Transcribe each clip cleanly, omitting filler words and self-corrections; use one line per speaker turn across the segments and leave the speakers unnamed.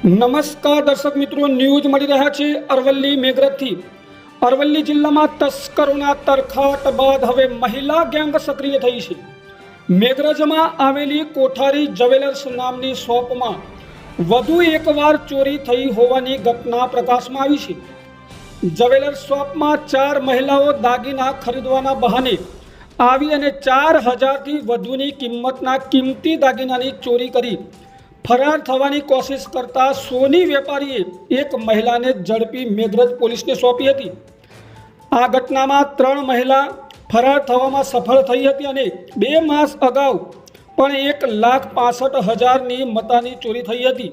નમસ્કાર દર્શક મિત્રો, ન્યૂઝ મળી રહ્યા છે અરવલ્લી મેઘરજથી। અરવલ્લી જિલ્લામાં તસ્કરોના તરખાટ બાદ હવે મહિલા ગેંગ સક્રિય થઈ છે। મેઘરજમાં આવેલી કોઠારી જ્વેલર્સ નામની શોપમાં વધુ એકવાર ચોરી થઈ હોવાની ઘટના પ્રકાશમાં આવી છે। જ્વેલર્સ શોપમાં 4 મહિલાઓ દાગીના ખરીદવાના બહાને આવી અને 4000થી વધુની કિંમતના કિંમતી દાગીનાની ચોરી કરી ફરાર થવાની કોશિશ કરતા સોની વેપારીએ એક મહિલાને ઝડપી મેઘરજ પોલીસને સોંપી હતી। આ ઘટનામાં 3 મહિલા ફરાર થવામાં સફળ થઈ હતી અને 2 માસ અગાઉ પણ 1,65,000ની મતાની ચોરી થઈ હતી।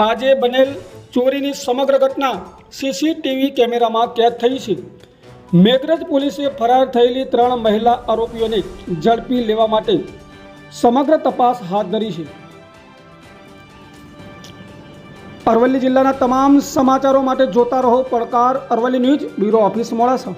આજે બનેલ ચોરીની સમગ્ર ઘટના સીસીટીવી કેમેરામાં કેદ થઈ છે। મેઘરજ પોલીસે ફરાર થયેલી 3 મહિલા આરોપીઓને ઝડપી લેવા માટે સમગ્ર તપાસ હાથ ધરી છે। અરવલ્લી જિલ્લાના તમામ સમાચારો માટે જોતા રહો પડકાર Aravalli news bureau office Modasa.